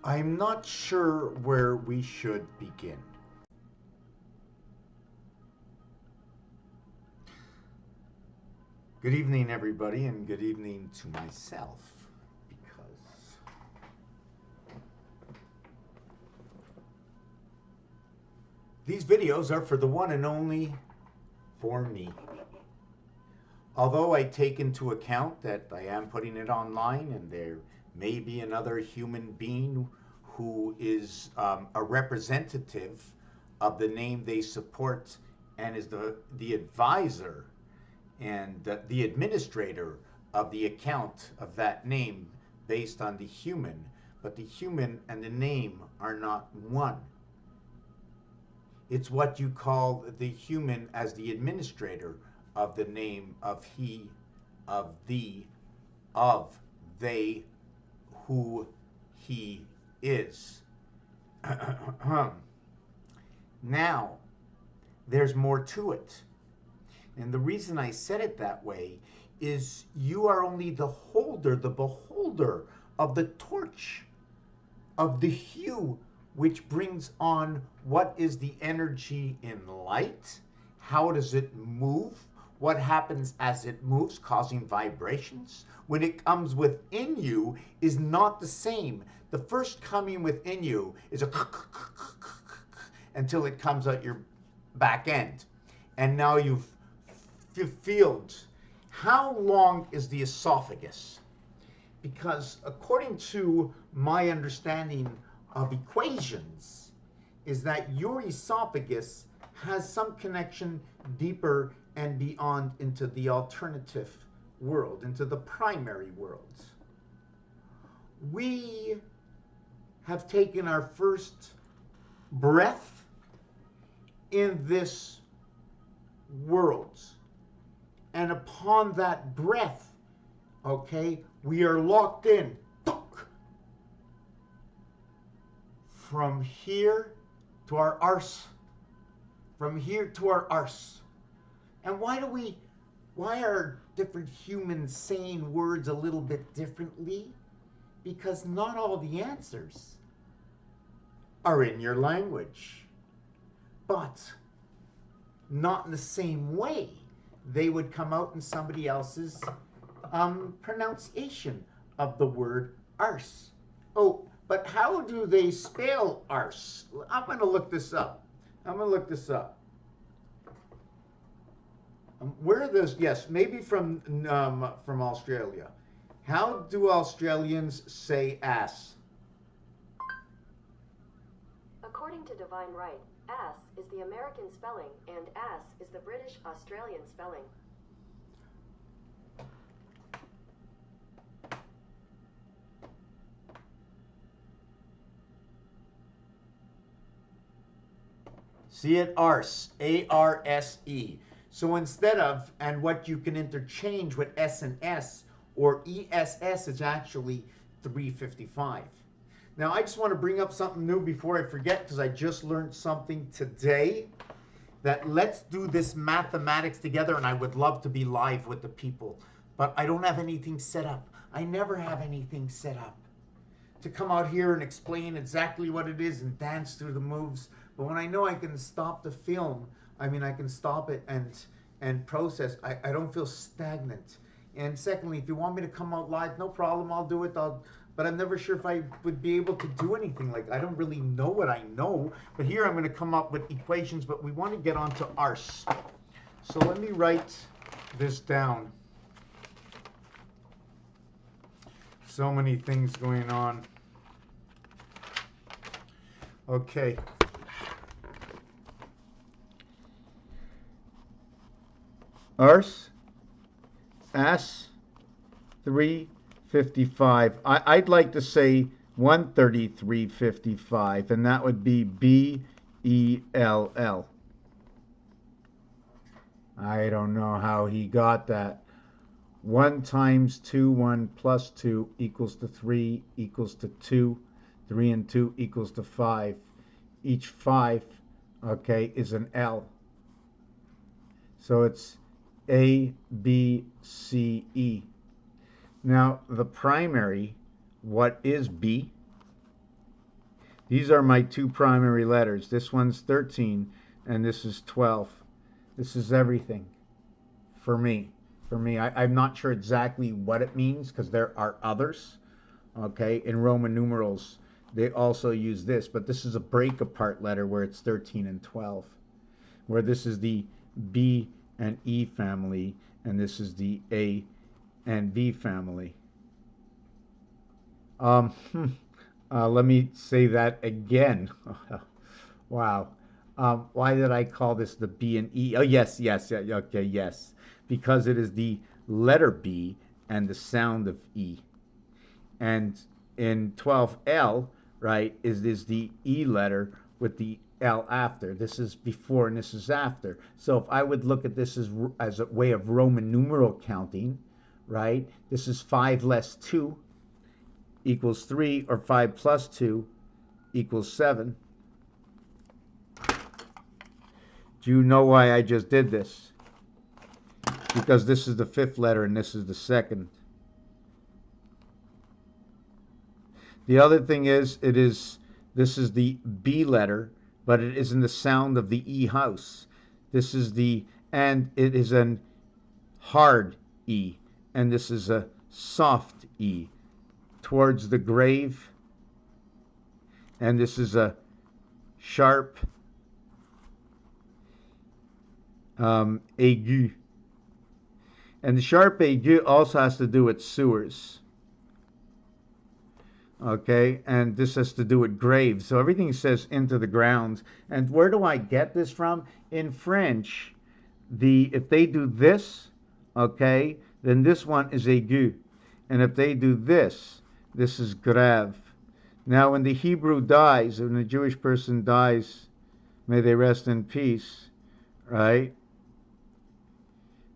I'm not sure where we should begin. Good evening, everybody, and good evening to myself, because these videos are for the one and only for me. Although I take into account that I am putting it online and there may be another human being who is a representative of the name they support and is the advisor and the administrator of the account of that name based on the human, but the human and the name are not one. It's what you call the human as the administrator of the name of he, of thee, of they, who he is. Now, there's more to it. And the reason I said it that way is you are only the holder, the beholder of the torch, of the hue, which brings on what is the energy in light, how does it move, what happens as it moves, causing vibrations. When it comes within you is not the same. The first coming within you is a until it comes out your back end. And now you've filled. How long is the esophagus? Because according to my understanding of equations, is that your esophagus has some connection deeper and beyond into the alternative world, into the primary world. We have taken our first breath in this world. And upon that breath, okay, we are locked in. From here to our arse. From here to our arse. And why are different humans saying words a little bit differently? Because not all the answers are in your language. But not in the same way they would come out in somebody else's pronunciation of the word arse. Oh, but how do they spell arse? I'm going to look this up. Where are those? Yes, maybe from Australia. How do Australians say ass? According to Divine Right, ass is the American spelling and ass is the British Australian spelling. See it? Arse. A-R-S-E. So instead of, and what you can interchange with S and S, or ESS is actually 355. Now, I just want to bring up something new before I forget, because I just learned something today, that let's do this mathematics together, and I would love to be live with the people. But I don't have anything set up. I never have anything set up to come out here and explain exactly what it is and dance through the moves. But when I know I can stop the film, I mean, I can stop it and process. I don't feel stagnant. And secondly, if you want me to come out live, no problem, I'll do it. But I'm never sure if I would be able to do anything like that. I don't really know what I know. But here I'm going to come up with equations, but we want to get on to arse. So let me write this down. So many things going on. Okay. Arse, ass, 355. I'd like to say 133.55, and that would be B-E-L-L. I don't know how he got that. 1 times 2, 1 plus 2 equals to 3 equals to 2. 3 and 2 equals to 5. Each 5, okay, is an L. So it's A, B, C, E. Now, the primary, what is B? These are my two primary letters. This one's 13 and this is 12. This is everything for me. I'm not sure exactly what it means because there are others. Okay, in Roman numerals, they also use this, but this is a break apart letter where it's 13 and 12, where this is the B and E family, and this is the A and V family. Let me say that again. Wow. Why did I call this the B and E? Oh, yes, okay, yes. Because it is the letter B and the sound of E. And in 12L, right, is the E letter with the L after. This is before and this is after. So if I would look at this as a way of Roman numeral counting, right, this is 5 less 2 equals 3, or 5 plus 2 equals 7. Do you know why I just did this? Because this is the 5th letter and this is the 2nd. The other thing is, this is the B letter, but it is in the sound of the E house. This is and it is an hard E, and this is a soft E towards the grave, and this is a sharp aigu. And the sharp aigu also has to do with sewers. Okay, and this has to do with graves. So everything says into the ground. And where do I get this from? In French, if they do this, okay, then this one is aigu. And if they do this is grave. Now, when the Hebrew dies, when a Jewish person dies, may they rest in peace, right?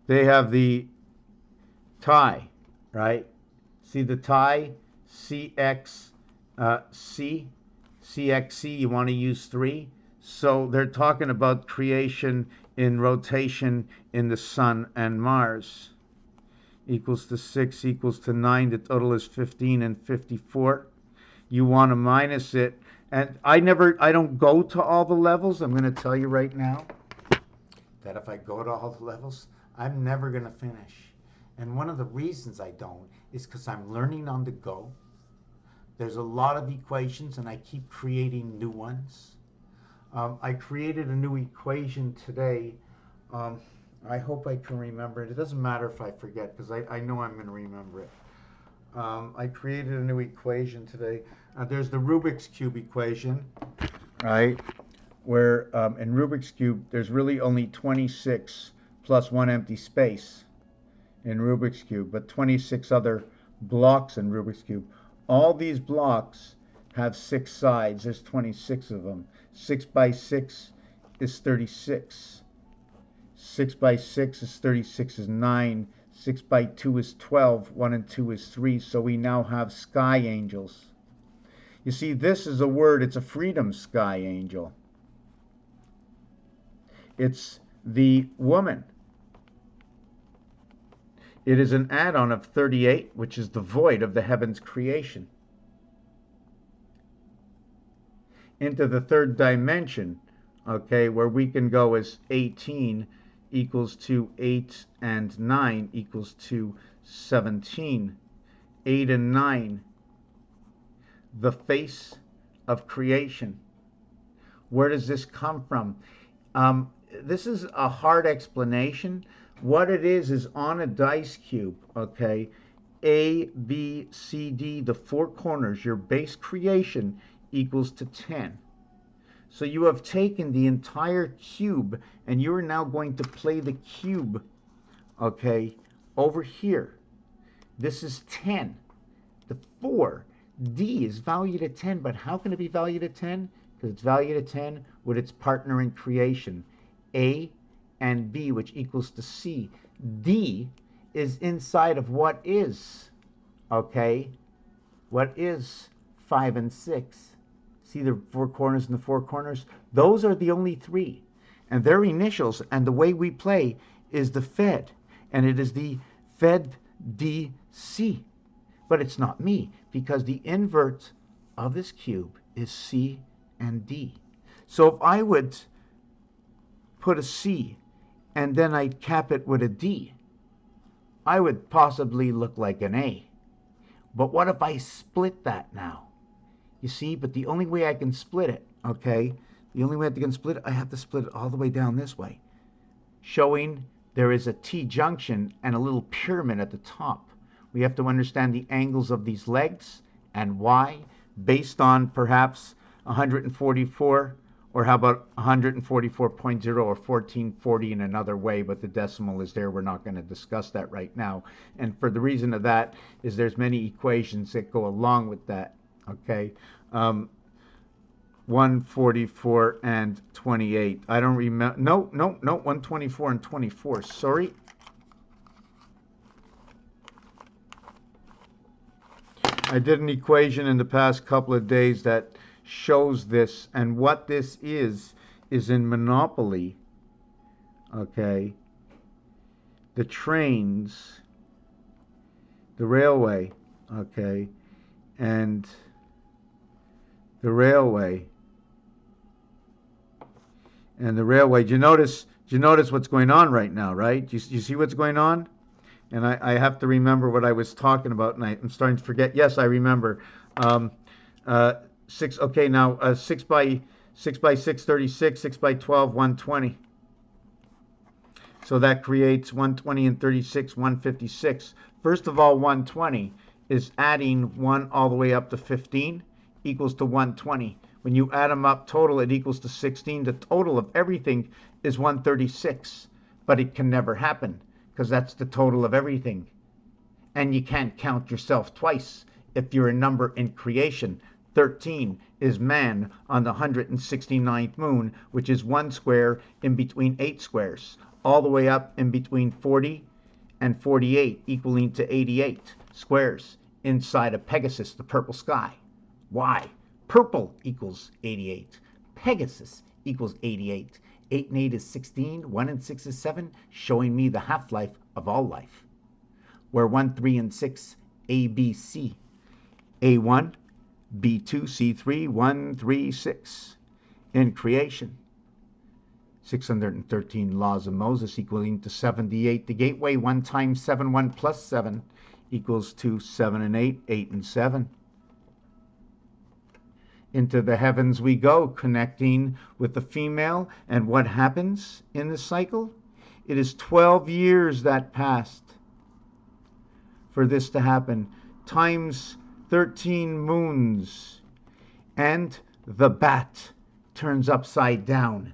They have the tie, right? See the tie? CXC, you want to use 3. So they're talking about creation in rotation in the sun and Mars. Equals to 6 equals to 9. The total is 15 and 54. You want to minus it. And I don't go to all the levels. I'm going to tell you right now that if I go to all the levels, I'm never going to finish. And one of the reasons I don't is because I'm learning on the go. There's a lot of equations, and I keep creating new ones. I created a new equation today. I hope I can remember it. It doesn't matter if I forget, because I know I'm going to remember it. I created a new equation today. There's the Rubik's Cube equation, right? Where in Rubik's Cube, there's really only 26 plus 1 empty space in Rubik's Cube, but 26 other blocks in Rubik's Cube. All these blocks have 6 sides. There's 26 of them. 6 by 6 is 36. 6 by 6 is 36 is 9. 6 by 2 is 12. 1 and 2 is 3. So we now have sky angels. You see, this is a word. It's a freedom sky angel. It's the woman. It is an add-on of 38, which is the void of the heavens creation. Into the third dimension, okay, where we can go as 18 equals to 8 and 9 equals to 17. 8 and 9, the face of creation. Where does this come from? This is a hard explanation. What it is on a dice cube, okay, A, B, C, D, the 4 corners, your base creation equals to 10. So you have taken the entire cube and you are now going to play the cube, okay, over here. This is 10. The 4, D, is valued at 10, but how can it be valued at 10? Because it's valued at 10 with its partner in creation, A and B, which equals to C. D is inside of what is, okay? What is 5 and 6? See the 4 corners and the 4 corners? Those are the only 3. And their initials, and the way we play is the Fed. And it is the Fed DC. But it's not me, because the invert of this cube is C and D. So if I would put a C and then I cap it with a D, I would possibly look like an A. But what if I split that now? You see, but the only way I can split it, okay, the only way I can split it, I have to split it all the way down this way, showing there is a T junction and a little pyramid at the top. We have to understand the angles of these legs and why, based on perhaps 144, or how about 144.0 or 1440 in another way, but the decimal is there. We're not going to discuss that right now. And for the reason of that is there's many equations that go along with that, okay? 144 and 28. I don't remember. No, 124 and 24. Sorry. I did an equation in the past couple of days that shows this, and what this is in Monopoly, okay, the trains, the railway, okay, and the railway, and the railway. Do you notice what's going on right now, right? Do you see what's going on? And I have to remember what I was talking about, and I'm starting to forget. Yes, I remember. 6, okay, now 6 by 6, 36, 6 by 12, 120. So that creates 120 and 36, 156. First of all, 120 is adding 1 all the way up to 15 equals to 120. When you add them up total, it equals to 16. The total of everything is 136, but it can never happen because that's the total of everything. And you can't count yourself twice if you're a number in creation. 13 is man on the 169th moon, which is 1 square in between 8 squares, all the way up in between 40 and 48, equaling to 88 squares inside of Pegasus, the purple sky. Why? Purple equals 88. Pegasus equals 88. 8 and 8 is 16. 1 and 6 is 7, showing me the half-life of all life. Where 1, 3, and 6, A, B, C. A1, B2, C3, 1, 3, 6. In creation. 613 laws of Moses equaling to 78. The gateway, 1 times 7, 1 plus 7 equals to 7 and 8, 8 and 7. Into the heavens we go, connecting with the female. And what happens in the cycle? It is 12 years that passed for this to happen, times 13 moons. And the bat turns upside down.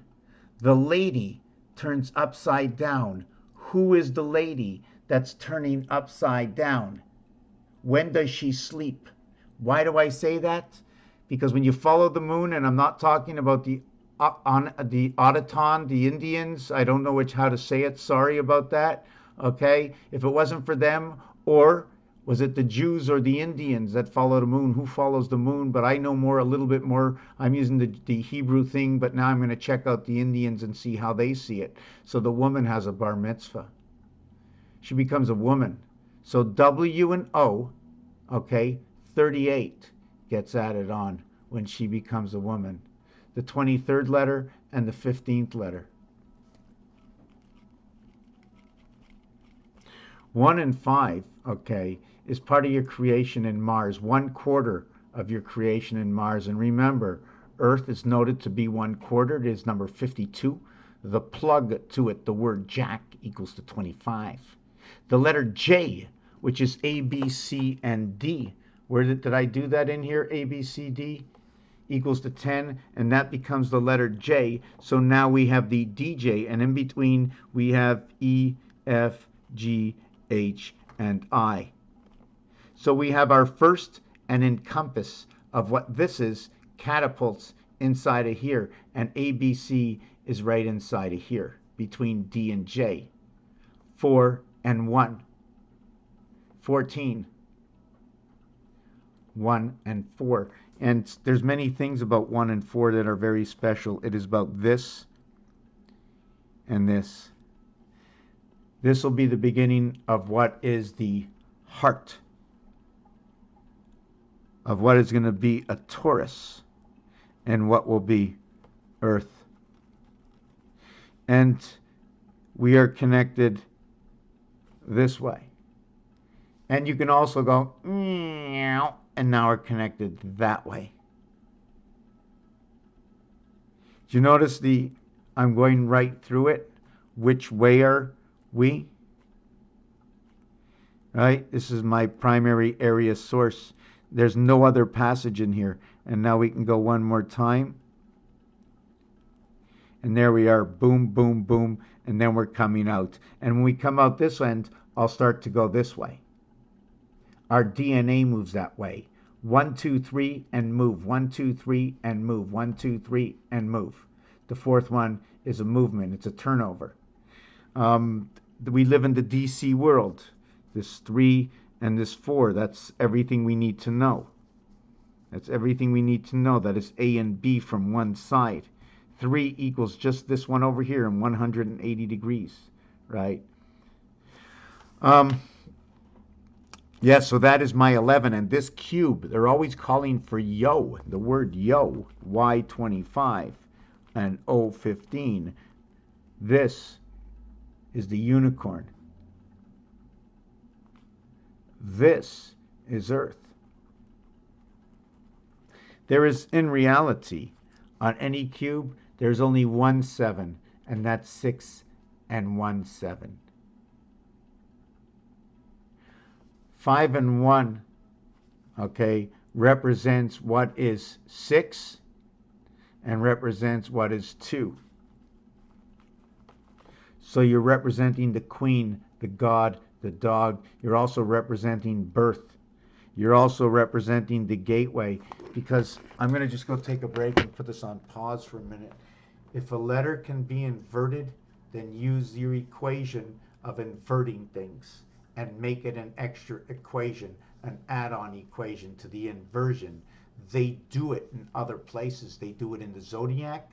The lady turns upside down. Who is the lady that's turning upside down? When does she sleep? Why do I say that? Because when you follow the moon, and I'm not talking about the Autoton, the Indians, I don't know how to say it, sorry about that, okay? If it wasn't for them, or was it the Jews or the Indians that follow the moon? Who follows the moon? But I know a little bit more. I'm using the Hebrew thing, but now I'm going to check out the Indians and see how they see it. So the woman has a bar mitzvah. She becomes a woman. So W and O, okay, 38 gets added on when she becomes a woman. The 23rd letter and the 15th letter. 1 and 5, okay, is part of your creation in Mars. 1/4 of your creation in Mars. And remember, Earth is noted to be 1/4. It is number 52. The plug to it, the word Jack, equals to 25. The letter J, which is A, B, C, and D. Where did I do that in here? A, B, C, D equals to 10, and that becomes the letter J. So now we have the DJ, and in between we have E, F, G, H, and I. So we have our first and encompass of what this is, catapults inside of here, and ABC is right inside of here, between D and J. 4 and 1. 14. 1 and 4. And there's many things about 1 and 4 that are very special. It is about this and this. This will be the beginning of what is the heart of what is going to be a Taurus. and what will be Earth. And we are connected this way. And you can also go, and now we're connected that way. Do you notice I'm going right through it? Which way are we? Right? This is my primary area source. There's no other passage in here. And now we can go one more time. And there we are, boom, boom, boom, and then we're coming out. And when we come out this end, I'll start to go this way. Our DNA moves that way. 1, 2, 3, and move. 1, 2, 3, and move. 1, 2, 3, and move. The fourth one is a movement. It's a turnover. We live in the DC world. This 3 and this 4, that's everything we need to know. That's everything we need to know. That is A and B from one side. 3 equals just this one over here in 180 degrees, right? Yeah, so that is my 11. And this cube, they're always calling for yo, the word yo, Y25 and O15. This is the unicorn. This is Earth. There is, in reality, on any cube, there's only 1 7, and that's 6 and 1 7. 5 and 1, okay, represents what is 6 and represents what is 2. So you're representing the queen, the god, the dog. You're also representing birth. You're also representing the gateway, because I'm going to just go take a break and put this on pause for a minute. If a letter can be inverted, then use your equation of inverting things and make it an extra equation, an add-on equation to the inversion. They do it in other places. They do it in the zodiac.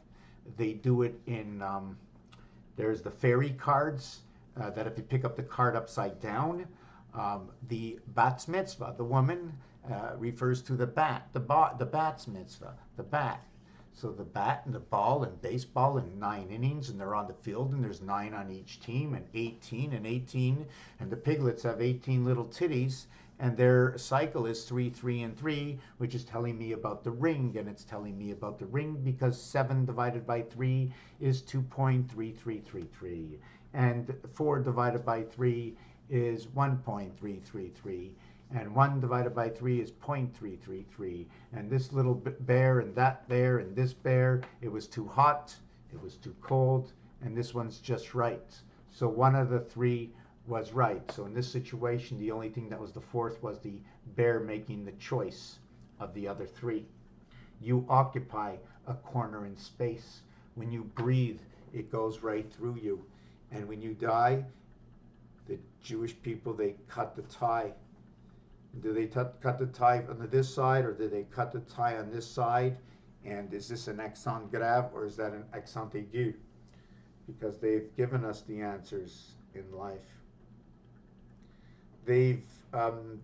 They do it in, there's the fairy cards, that if you pick up the card upside down, the bat's mitzvah, the woman, refers to the bat, the bat's mitzvah, the bat. So the bat and the ball and baseball and 9 innings, and they're on the field, and there's 9 on each team, and 18 and 18, and the piglets have 18 little titties, and their cycle is 3, 3, and 3, which is telling me about the ring, and it's telling me about the ring because 7 divided by 3 is 2.3333, and 4 divided by 3 is 1.333, and 1 divided by 3 is 0.333, and this little bear and that bear and this bear, it was too hot, it was too cold, and this one's just right. So one of the 3 was right. So in this situation, the only thing that was the fourth was the bear making the choice of the other 3. You occupy a corner in space. When you breathe, it goes right through you. And when you die, the Jewish people, they cut the tie. Do they cut the tie on this side, or do they cut the tie on this side? And is this an accent grave, or is that an accent aigu? Because they've given us the answers in life. I'm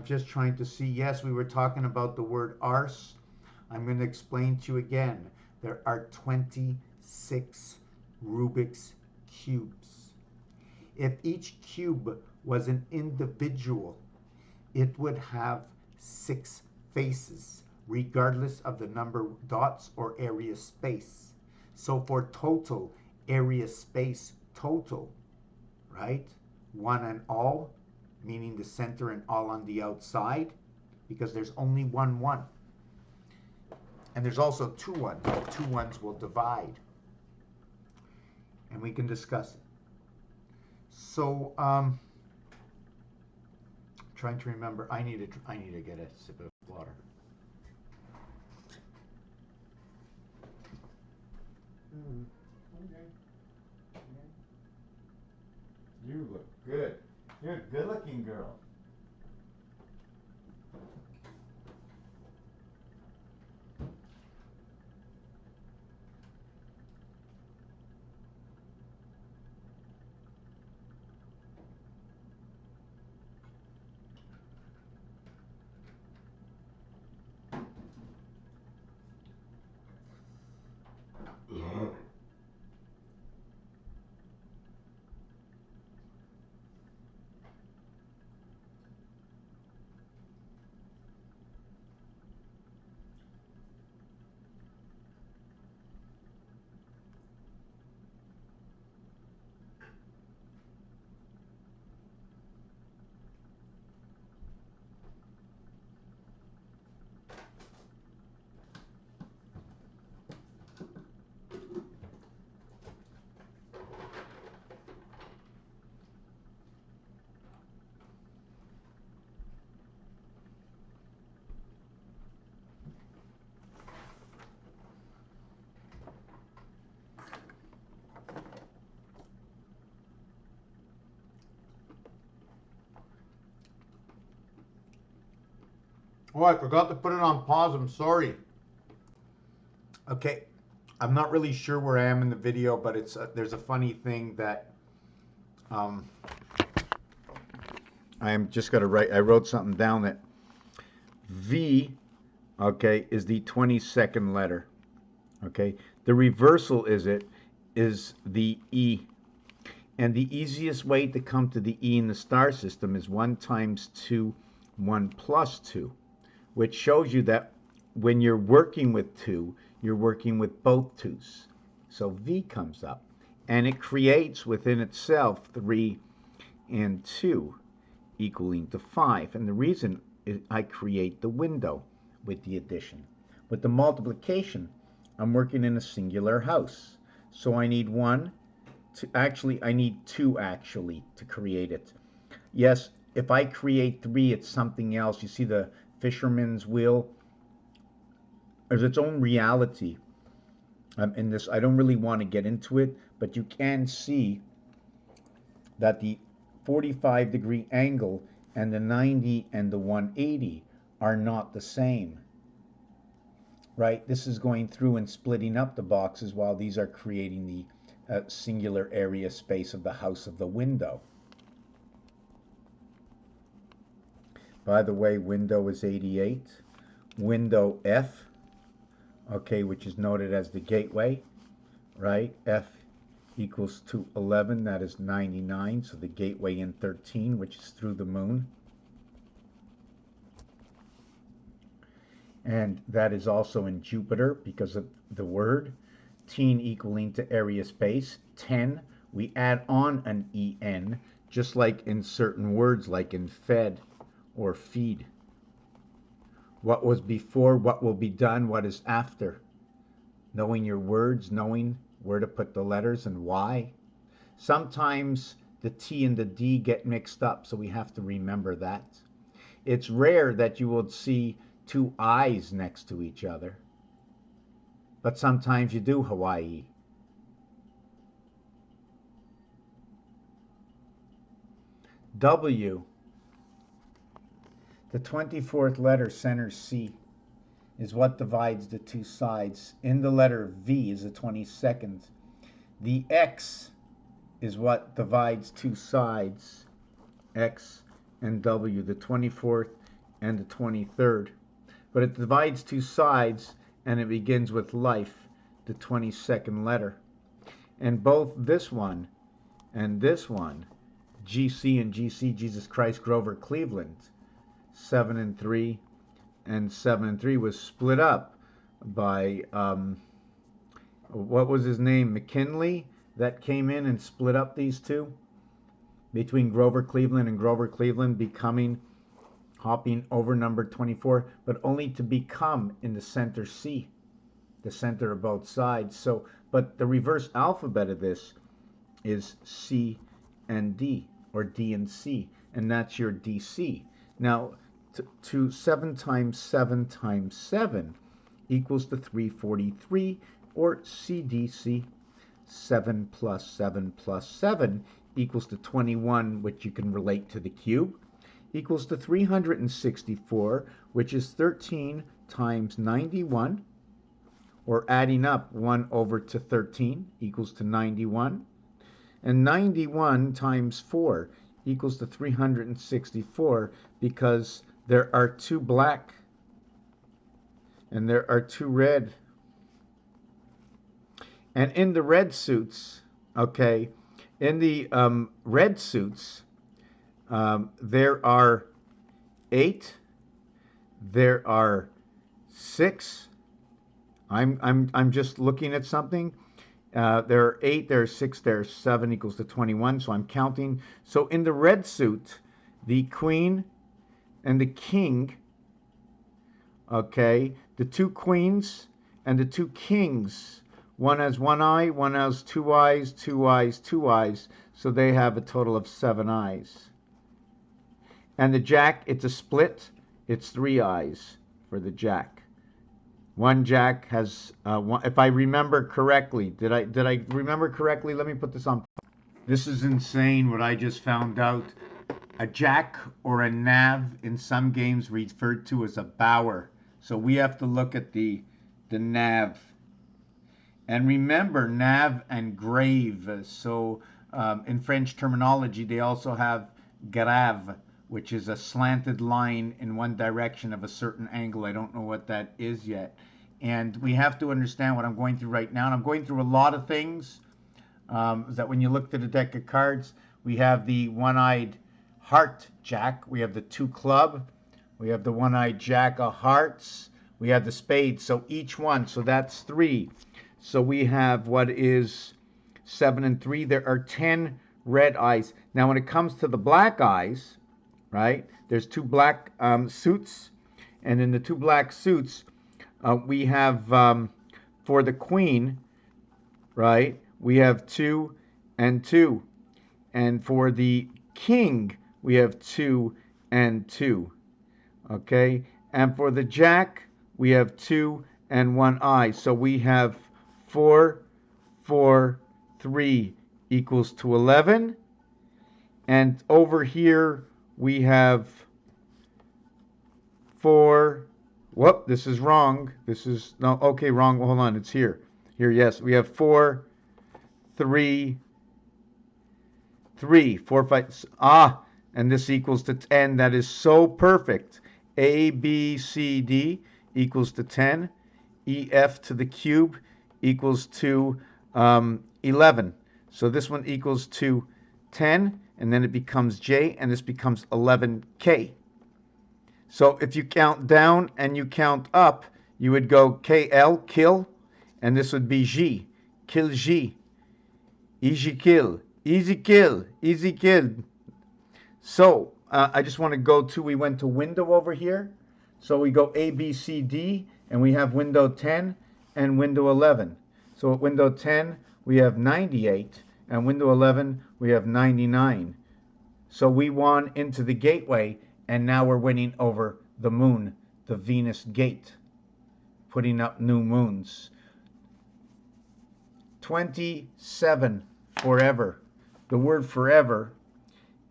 just trying to see, yes, we were talking about the word arse. I'm going to explain to you again. There are 26 Rubik's cubes. If each cube was an individual, it would have 6 faces, regardless of the number of dots or area space. So for total area space total, right? 1 and all, meaning the center and all on the outside, because there's only 1 1. And there's also 2 1s. 2 1s will divide. And we can discuss it. So, trying to remember, I need to get a sip of water. Okay. You look good. You're a good-looking girl. Oh, I forgot to put it on pause. I'm sorry. Okay, I'm not really sure where I am in the video, but it's there's a funny thing that um, I'm just gonna write. I wrote something down that V, okay, is the 22nd letter. Okay, the reversal is the E, and the easiest way to come to the E in the star system is 1 times 2, 1 plus 2, which shows you that when you're working with 2, you're working with both 2's. So V comes up, and it creates within itself 3 and 2 equaling to 5. And the reason is I create the window with the addition. With the multiplication, I'm working in a singular house. So I need I need 2 actually to create it. Yes, if I create 3, it's something else. You see the fisherman's wheel? There's its own reality in this. I don't really want to get into it, but you can see that the 45-degree angle and the 90 and the 180 are not the same. Right? This is going through and splitting up the boxes while these are creating the singular area space of the house of the window. By the way, window is 88. Window F, okay, which is noted as the gateway, right? F equals to 11, that is 99, so the gateway in 13, which is through the moon. And that is also in Jupiter because of the word. Teen equaling to area space. 10, we add on an en, just like in certain words, like in fed or feed. What was before, what will be done, what is after. Knowing your words, knowing where to put the letters and why. Sometimes the T and the D get mixed up, so we have to remember that. It's rare that you will see 2 I's next to each other, but sometimes you do. Hawaii. W, the 24th letter, center C, is what divides the 2 sides. In the letter V is the 22nd. The X is what divides 2 sides, X and W, the 24th and the 23rd. But it divides 2 sides, and it begins with life, the 22nd letter. And both this one and this one, GC and GC, Jesus Christ Grover Cleveland, 7 and 3 and 7 and 3, was split up by, what was his name, McKinley, that came in and split up these two between Grover Cleveland and Grover Cleveland hopping over number 24, but only to become in the center C, the center of both sides. So, but the reverse alphabet of this is C and D, or D and C, and that's your DC. Now, to 7 times 7 times 7 equals to 343, or CDC. 7 plus 7 plus 7 equals to 21, which you can relate to the cube, equals to 364, which is 13 times 91, or adding up 1 over to 13 equals to 91. And 91 times 4 equals to 364, because there are 2 black and there are 2 red. And in the red suits, okay, in the red suits, there are 8, there are 6. I'm just looking at something. There are 8, there are 6, there are 7 equals to 21. So I'm counting. So in the red suit, the queen and the king, okay, the 2 queens and the 2 kings. One has 1 eye, one has 2 eyes, 2 eyes, 2 eyes. So they have a total of 7 eyes. And the jack, it's a split. It's 3 eyes for the jack. One jack has, if I remember correctly, did I remember correctly? Let me put this on. This is insane what I just found out. a jack or a nav in some games referred to as a bower. So we have to look at the nav. And remember, nav and grave. So in French terminology, they also have grave, which is a slanted line in one direction of a certain angle. I don't know what that is yet. And we have to understand what I'm going through right now. And I'm going through a lot of things. That when you look at the deck of cards, we have the one-eyed heart jack. We have the 2 club. We have the one-eyed jack of hearts. We have the spade. So each one, so that's 3. So we have what is 7 and 3. There are 10 red eyes. Now when it comes to the black eyes, right, there's 2 black suits. And in the 2 black suits, we have for the queen, right, we have 2 and 2. And for the king, we have 2 and 2. Okay? And for the jack, we have 2 and 1 eye. So we have 4, 4, 3 equals to 11. And over here, we have 4. Whoop, this is wrong. This is, no, okay, wrong. Hold on, it's here. Here, yes. We have 4, 3, 3, 4, 5. And this equals to 10. That is so perfect. A, B, C, D equals to 10. E, F to the cube equals to 11. So this one equals to 10, and then it becomes J, and this becomes 11K. So if you count down and you count up, you would go KL, kill, and this would be G, kill G. Easy kill, easy kill, easy kill. So I just want to go to, we went to window over here. So we go A, B, C, D, and we have window 10 and window 11. So at window 10, we have 98, and window 11, we have 99. So we won into the gateway, and now we're winning over the moon, the Venus gate, putting up new moons. 27 forever. The word forever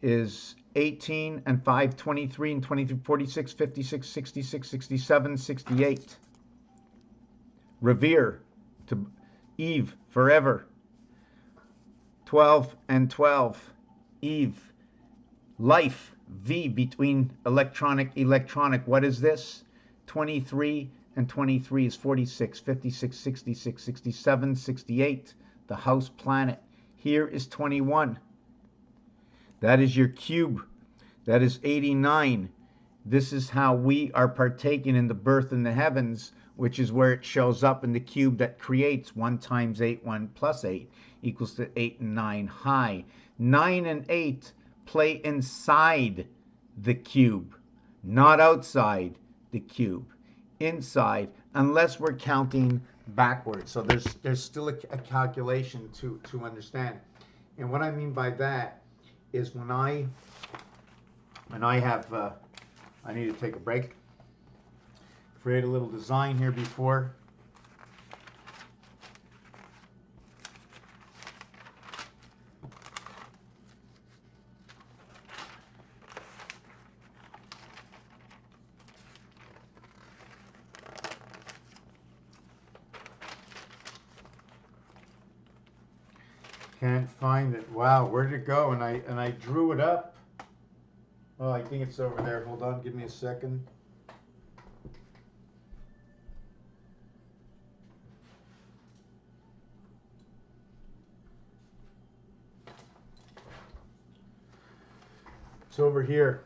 is 18 and 5, 23 and 23, 46, 56, 66, 67, 68. Revere, to Eve, forever. 12 and 12, Eve. Life, V, between electronic. What is this? 23 and 23 is 46, 56, 66, 67, 68. The house planet. Here is 21. That is your cube. That is 89. This is how we are partaking in the birth in the heavens, which is where it shows up in the cube that creates 1 times 8, 1 plus 8 equals to 8 and 9 high. 9 and 8 play inside the cube, not outside the cube. Inside, unless we're counting backwards. So there's still a calculation to understand. And what I mean by that is when I have, I need to take a break. Create a little design here before. Can't find it. Wow, where did it go? And I drew it up. Oh, I think it's over there. Hold on, give me a second. It's over here.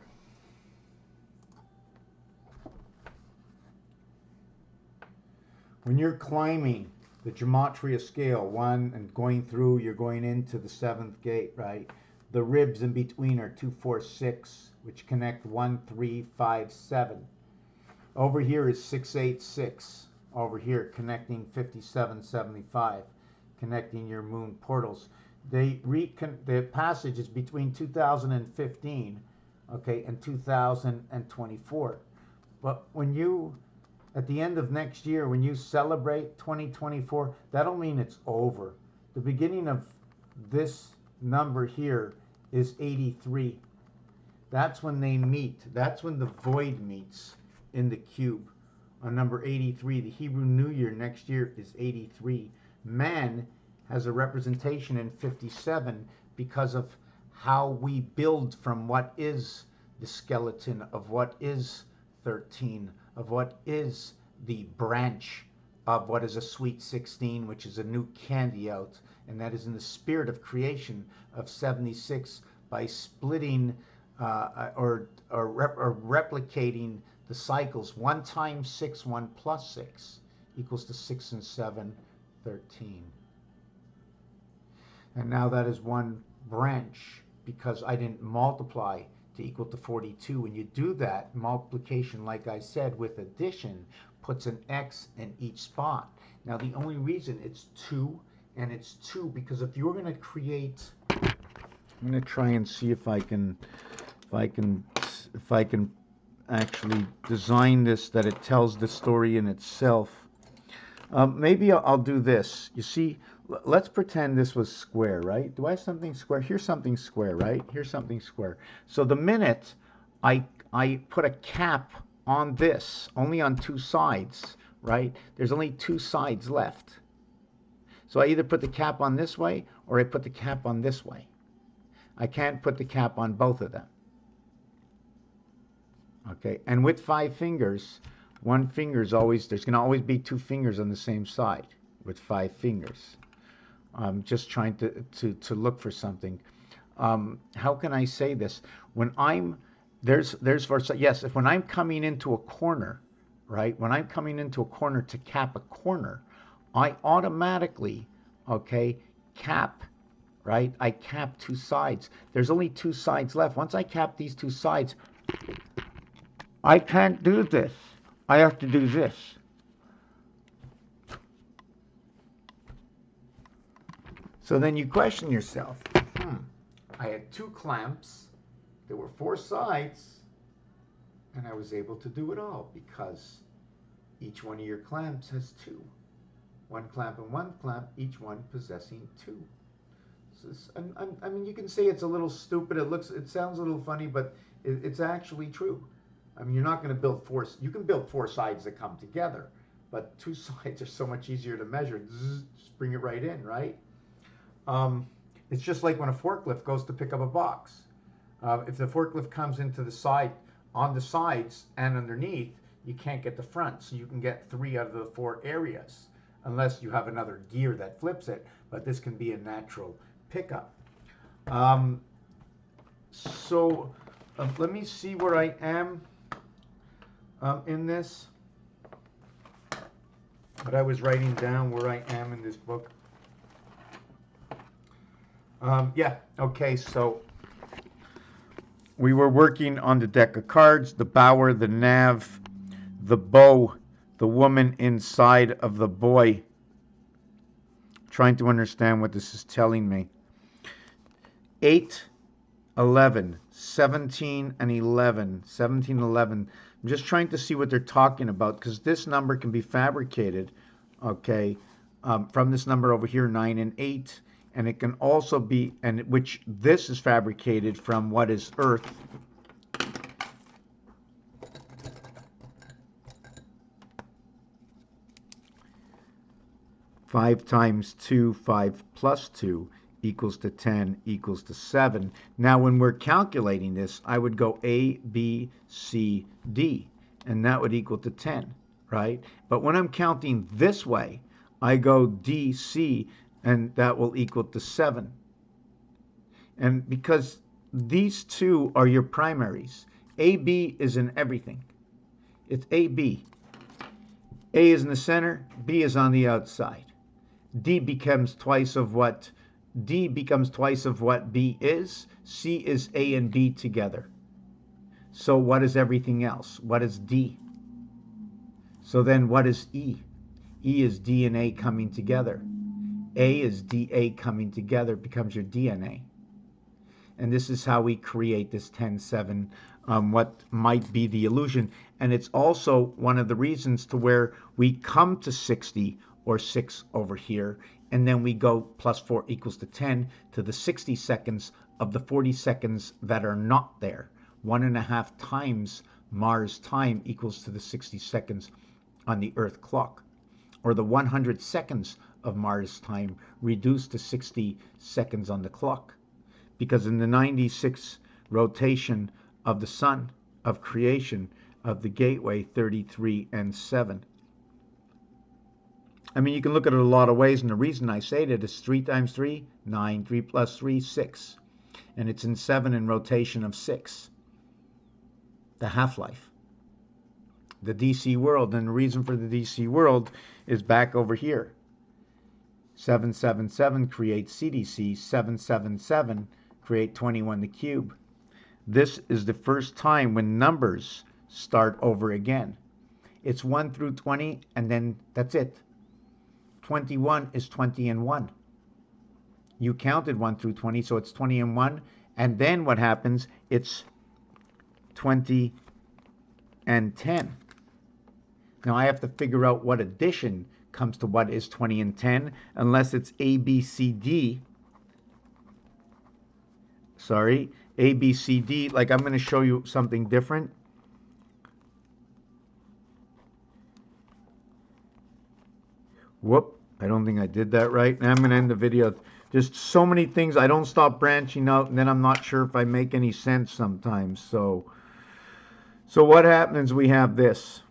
When you're climbing the gematria scale, 1 and going through, you're going into the 7th gate, right? The ribs in between are 2, 4, 6, which connect 1, 3, 5, 7. Over here is 6, 8, 6. Over here, connecting 57, 75, connecting your moon portals. The passage is between 2015, okay, and 2024. But when you, at the end of next year, when you celebrate 2024, that'll mean it's over. The beginning of this number here is 83. That's when they meet. That's when the void meets in the cube. On number 83, the Hebrew New Year next year is 83. Man has a representation in 57 because of how we build from what is the skeleton of what is 13, of what is the branch of what is a sweet 16, which is a new candy out, and that is in the spirit of creation of 76 by splitting or replicating the cycles. 1 times 6, 1 plus 6 equals to 6 and 7, 13. And now that is one branch because I didn't multiply to equal to 42. When you do that, multiplication, like I said, with addition, puts an X in each spot. Now the only reason it's 2 and it's 2 because if you're going to create, I'm going to try and see if I can actually design this that it tells the story in itself. Maybe I'll do this. You see, let's pretend this was square, right? Do I have something square? Here's something square, right? Here's something square. So the minute I put a cap on this, only on 2 sides, right? There's only 2 sides left. So I either put the cap on this way or I put the cap on this way. I can't put the cap on both of them. Okay, and with 5 fingers, one finger is always, there's going to always be 2 fingers on the same side with 5 fingers. I'm just trying to look for something. How can I say this? When I'm, when I'm coming into a corner, right? When I'm coming into a corner to cap a corner, I automatically, okay, cap, right? I cap 2 sides. There's only 2 sides left. Once I cap these 2 sides, I can't do this. I have to do this. So then you question yourself, I had 2 clamps, there were 4 sides, and I was able to do it all because each one of your clamps has 2. 1 clamp and 1 clamp, each one possessing 2. So I mean, you can say it's a little stupid, it sounds a little funny, but it's actually true. I mean, you're not going to build 4, you can build 4 sides that come together, but 2 sides are so much easier to measure. Just bring it right in, right? It's just like when a forklift goes to pick up a box. If the forklift comes into the side, on the sides and underneath, you can't get the front. So you can get 3 out of the 4 areas, unless you have another gear that flips it. But this can be a natural pickup. Let me see where I am in this. But I was writing down where I am in this book. Yeah, okay, so we were working on the deck of cards, the bower, the nav, the bow, the woman inside of the boy. Trying to understand what this is telling me. 8, 11, 17, and 11. 17, 11. I'm just trying to see what they're talking about because this number can be fabricated, okay, from this number over here, 9 and 8. And it can also be, and which this is fabricated from what is Earth. Five times 2, 5 plus 2 equals to 10 equals to 7. Now when we're calculating this, I would go A, B, C, D, and that would equal to 10, right? But when I'm counting this way, I go D, C, and that will equal to 7. And because these 2 are your primaries, AB is in everything. It's AB. A is in the center, B is on the outside. D becomes twice of what B is. C is A and B together. So what is everything else? What is D? So then what is E? E is D and A coming together. A is DA coming together, becomes your DNA. And this is how we create this 10-7, what might be the illusion. And it's also one of the reasons to where we come to 60 or 6 over here, and then we go plus 4 equals to 10 to the 60 seconds of the 40 seconds that are not there. 1.5 times Mars time equals to the 60 seconds on the Earth clock, or the 100 seconds of Mars time reduced to 60 seconds on the clock, because in the 96 rotation of the sun, of creation, of the gateway, 33 and 7. I mean, you can look at it a lot of ways, and the reason I say that is 3 times 3, 9, 3 plus 3, 6. And it's in 7 in rotation of 6. The half-life. The DC world, and the reason for the DC world is back over here. 777 creates CDC, 777 create 21 the cube. This is the first time when numbers start over again. It's 1 through 20, and then that's it. 21 is 20 and 1. You counted 1 through 20, so it's 20 and 1. And then what happens? It's 20 and 10. Now I have to figure out what addition comes to what is 20 and 10, unless it's A, B, C, D. Sorry, A, B, C, D. Like, I'm going to show you something different. Whoop, I don't think I did that right. Now I'm going to end the video. Just so many things. I don't stop branching out, and then I'm not sure if I make any sense sometimes. So what happens? We have this.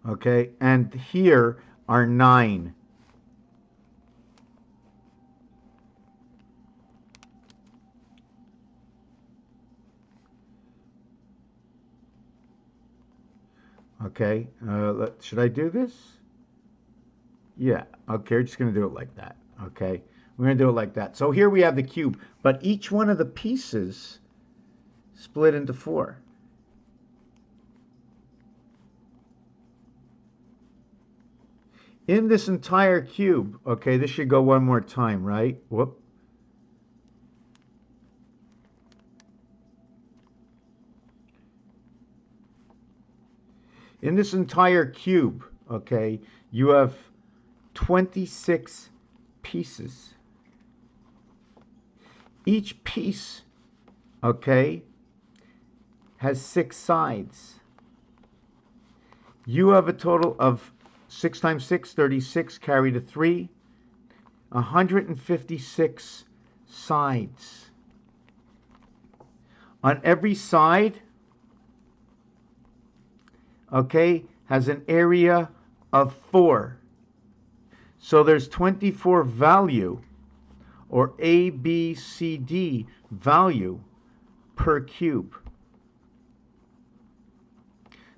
Okay, and here are 9. Okay, should I do this? Yeah, okay, we're just going to do it like that. Okay, we're going to do it like that. So here we have the cube, but each one of the pieces split into 4. In this entire cube, okay, this should go one more time, right? Whoop. In this entire cube, okay, you have 26 pieces. Each piece, okay, has 6 sides. You have a total of 6 times 6, 36, carry the 3, 156 sides. On every side, okay, has an area of 4. So there's 24 value, or A, B, C, D value per cube.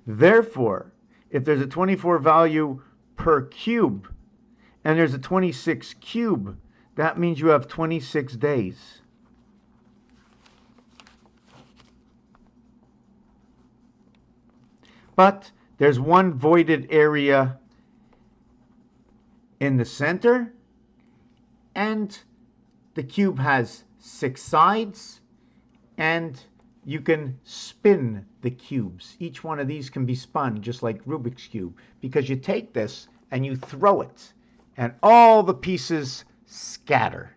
Therefore, if there's a 24 value per cube, and there's a 26 cube, that means you have 26 days. But there's one voided area in the center, and the cube has 6 sides, and you can spin the cubes. Each one of these can be spun just like Rubik's Cube, because you take this and you throw it, and all the pieces scatter.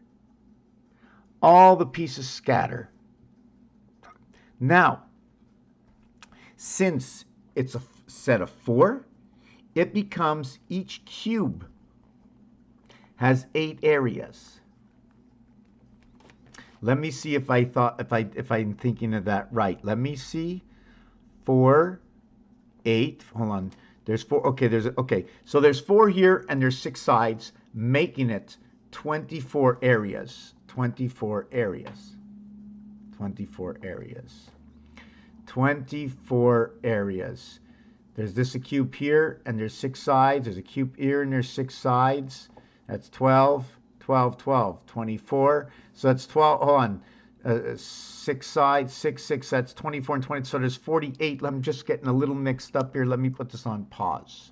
All the pieces scatter. Now, since it's a set of 4, it becomes, each cube has 8 areas. Let me see if I'm thinking of that right. Let me see. 4, 8. Hold on. There's 4. Okay, so there's 4 here, and there's 6 sides, making it 24 areas. 24 areas. 24 areas. 24 areas. There's this a cube here, and there's 6 sides. There's a cube here, and there's 6 sides. That's 12, 12, 12, 24. So that's 12, hold on, 6 sides, 6, 6, that's 24 and 20. So there's 48. I'm just getting a little mixed up here. Let me put this on pause.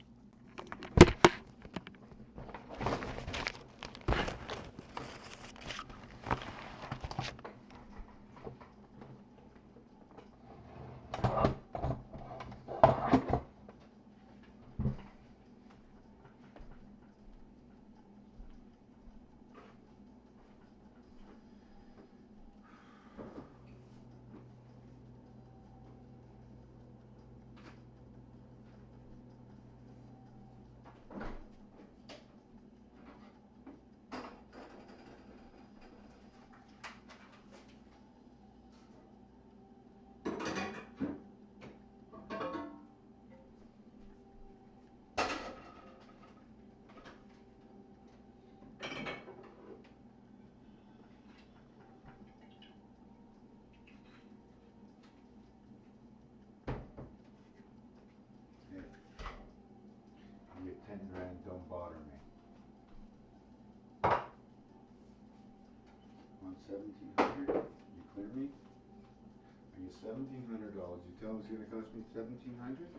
$1,700. You clear me? I get $1,700. You tell me it's going to cost me $1,700,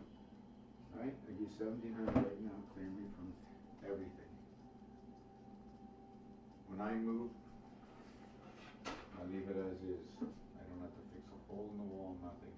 right? I get $1,700 right now. Clear me from everything. When I move, I leave it as is. I don't have to fix a hole in the wall. Nothing.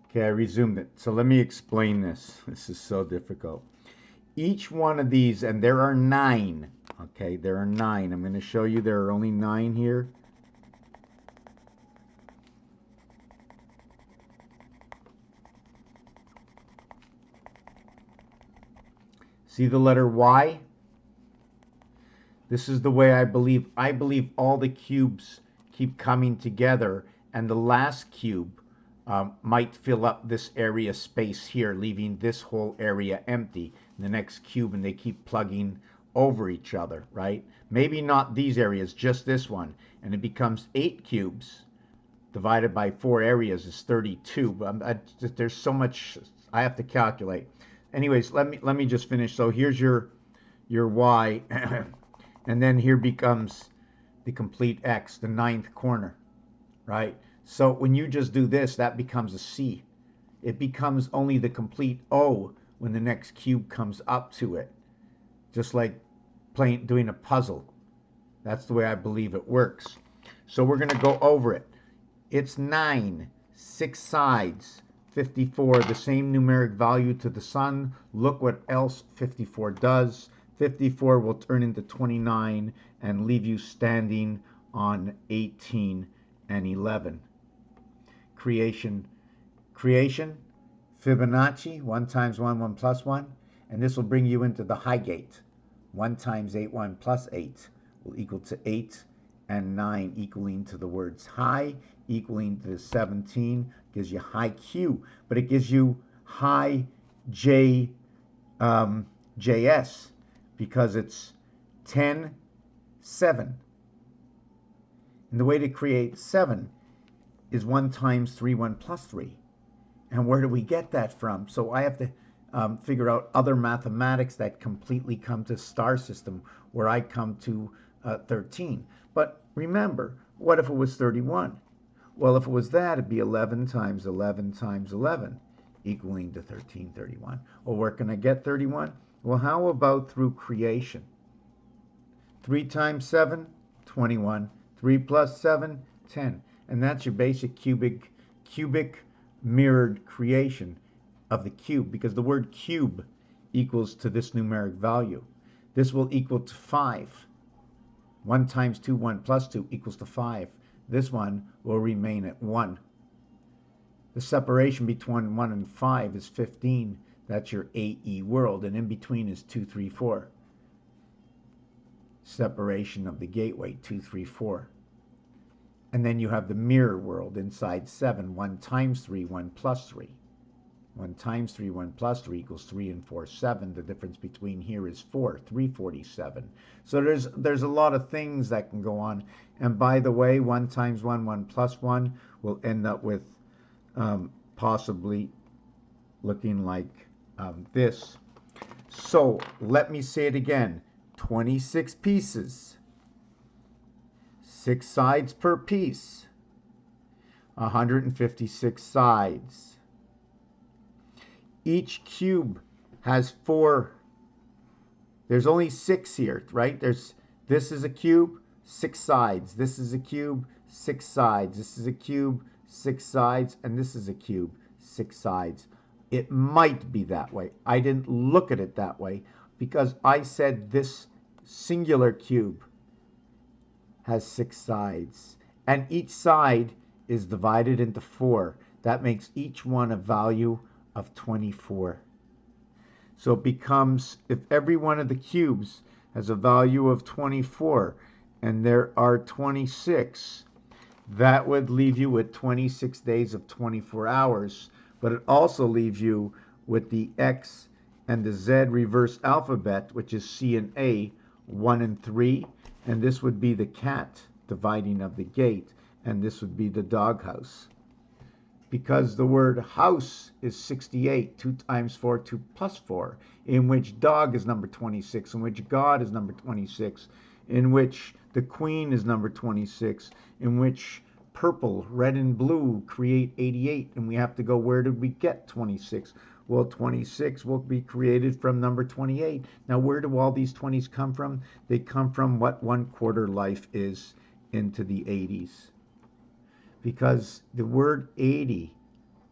Okay, I resumed it. So let me explain this. This is so difficult. Each one of these, and there are 9. Okay, there are 9. I'm going to show you there are only 9 here. See the letter Y? This is the way I believe. I believe all the cubes keep coming together, and the last cube might fill up this area space here, leaving this whole area empty. The next cube, and they keep plugging over each other, right? Maybe not these areas, just this one. And it becomes 8 cubes divided by 4 areas is 32. But there's so much I have to calculate. Anyways, let me just finish. So here's your Y, and then here becomes the complete X, the 9th corner, right? So when you just do this, that becomes a C. It becomes only the complete O when the next cube comes up to it. Just like doing a puzzle. That's the way I believe it works. So we're going to go over it. It's 9, 6 sides, 54, the same numeric value to the sun. Look what else 54 does. 54 will turn into 29 and leave you standing on 18 and 11. Creation, Fibonacci, 1 times 1, 1 plus 1. And this will bring you into the high gate. 1 times 8, 1 plus 8 will equal to 8. and 9 equaling to the words high, equaling to the 17, gives you high Q, but it gives you high J, JS, because it's 10, 7. And the way to create 7 is 1 times 3, 1 plus 3. And where do we get that from? So I have to figure out other mathematics that completely come to star system, where I come to 13. But remember, what if it was 31? Well, if it was that, it'd be 11 times 11 times 11, equaling to 1331. Well, where can I get 31? Well, how about through creation? 3 times 7, 21. 3 plus 7, 10. And that's your basic cubic mirrored creation of the cube, because the word cube equals to this numeric value. This will equal to 5. 1 times 2, 1 plus 2 equals to 5. This one will remain at 1. The separation between 1 and 5 is 15. That's your AE world, and in between is 2, 3, 4. Separation of the gateway, 2, 3, 4. And then you have the mirror world inside 7. 1 times 3, 1 plus 3. 1 times 3, 1 plus 3 equals 3 and 4, 7. The difference between here is 4, 347. So there's a lot of things that can go on. And by the way, 1 times 1, 1 plus 1 will end up with possibly looking like this. So let me say it again. 26 pieces. 6 sides per piece. 156 sides. Each cube has 4. There's only 6 here, right? This is a cube, 6 sides. This is a cube, 6 sides. This is a cube, 6 sides. And this is a cube, 6 sides. It might be that way. I didn't look at it that way because I said this singular cube has 6 sides. And each side is divided into 4. That makes each one a value of 24. So it becomes, if every one of the cubes has a value of 24, and there are 26, that would leave you with 26 days of 24 hours. But it also leaves you with the X and the Z reverse alphabet, which is C and A, 1 and 3. And this would be the cat dividing of the gate, and this would be the doghouse. Because the word house is 68, 2 times 4, 2 plus 4, in which dog is number 26, in which God is number 26, in which the queen is number 26, in which purple, red, and blue create 88, and we have to go, where did we get 26? Well, 26 will be created from number 28. Now, where do all these 20s come from? They come from what 1/4 life is into the 80s. Because the word 80,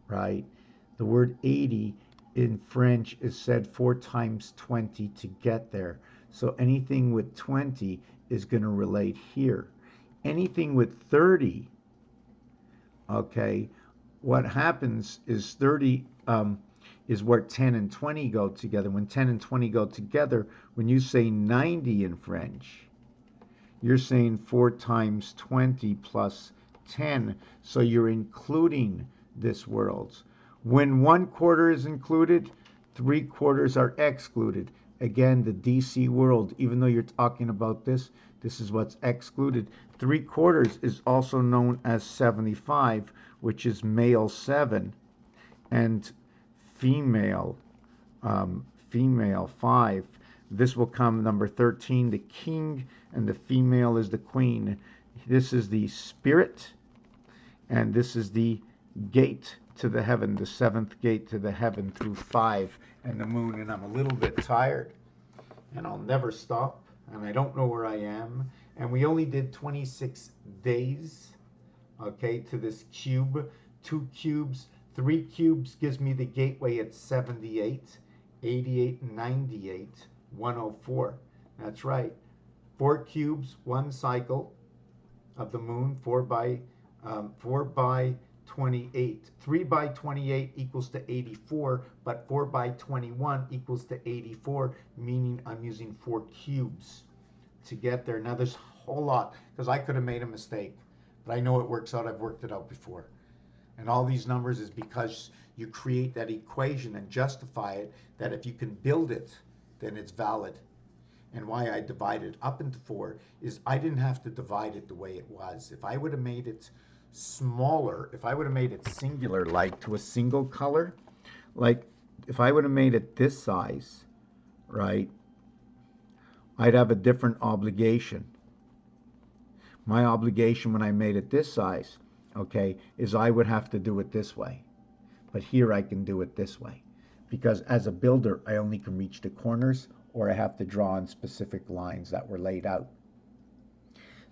right? The word 80 in French is said 4 times 20 to get there. So anything with 20 is going to relate here. Anything with 30, okay, what happens is 30 is where 10 and 20 go together. When 10 and 20 go together, when you say 90 in French, you're saying 4 times 20 plus 10. So you're including this world. When 1/4 is included, 3/4 are excluded. Again, the DC world, even though you're talking about this is what's excluded. 3/4 is also known as 75, which is male 7 and female 5. This will come number 13, the king, and the female is the queen. This is the spirit, and this is the gate to the heaven, the 7th gate to the heaven through 5 and the moon. And I'm a little bit tired, and I'll never stop, and I don't know where I am. And we only did 26 days, okay, to this cube. 2 cubes, 3 cubes gives me the gateway at 78, 88, 98, 104. That's right. 4 cubes, 1 cycle of the moon, 4 by 28. 3 by 28 equals to 84, but 4 by 21 equals to 84, meaning I'm using 4 cubes to get there. Now there's whole lot because I could have made a mistake. But I know it works out. I've worked it out before. And all these numbers is because you create that equation and justify it, that if you can build it, then it's valid. And why I divided up into 4 is I didn't have to divide it the way it was. If I would have made it smaller, if I would have made it singular, like to a single color, like if I would have made it this size, right, I'd have a different obligation. My obligation when I made it this size, okay, is I would have to do it this way. But here I can do it this way. Because as a builder, I only can reach the corners, or I have to draw on specific lines that were laid out.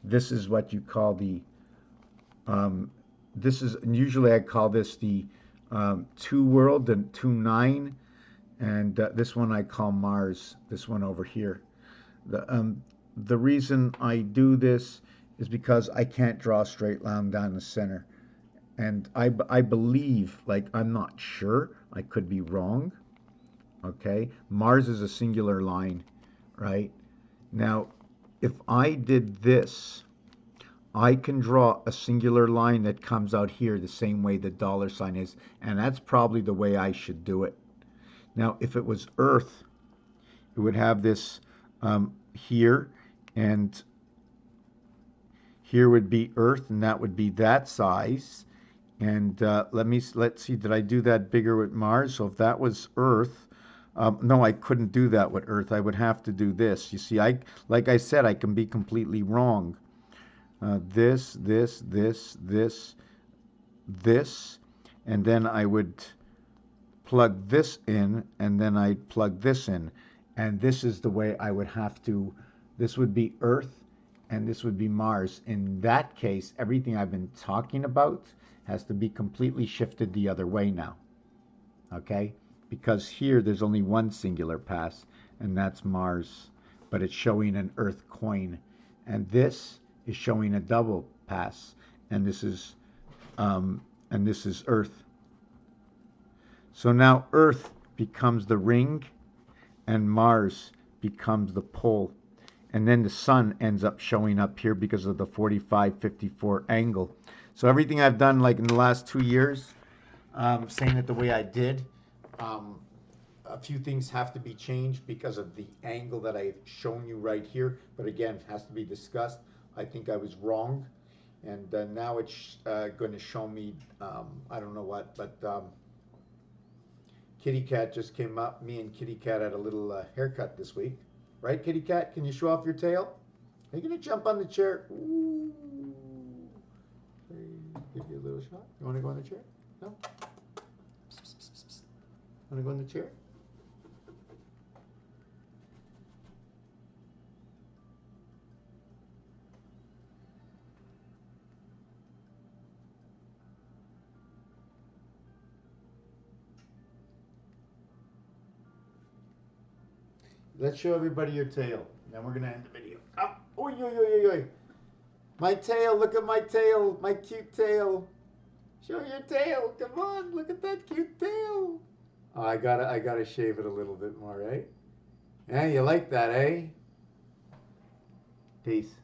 This is what you call the, usually I call this the 2 world, and 2-9, and this one I call Mars, this one over here. The reason I do this is because I can't draw a straight line down the center. And I believe, like, I'm not sure, I could be wrong, okay? Mars is a singular line, right? Now, if I did this, I can draw a singular line that comes out here the same way the dollar sign is, and that's probably the way I should do it. Now, if it was Earth, it would have this here, and here would be Earth, and that would be that size. And let's see, did I do that bigger with Mars? So if that was Earth, no, I couldn't do that with Earth. I would have to do this. You see, like I said, I can be completely wrong. This, and then I would plug this in, and then I'd plug this in. And this is the way I would have to, this would be Earth, and this would be Mars. In that case, everything I've been talking about has to be completely shifted the other way now, okay? Because here there's only one singular pass, and that's Mars, but it's showing an Earth coin. And this is showing a double pass, and this is Earth. So now Earth becomes the ring, and Mars becomes the pole. And then the sun ends up showing up here because of the 45-54 angle. So everything I've done, like in the last 2 years, saying it the way I did, a few things have to be changed because of the angle that I've shown you right here. But again, it has to be discussed. I think I was wrong. And now it's going to show me, I don't know what, but Kitty Cat just came up. Me and Kitty Cat had a little haircut this week. Right, Kitty Cat? Can you show off your tail? Are you going to jump on the chair? Ooh. Give you a little shot. You want to go on the chair? No? Want to go on the chair? Let's show everybody your tail. Then we're going to end the video. Oh, oy, oy, oy, oy. My tail, look at my tail, my cute tail. Show your tail, come on, look at that cute tail. Oh, I gotta shave it a little bit more, eh? Yeah, you like that, eh? Peace.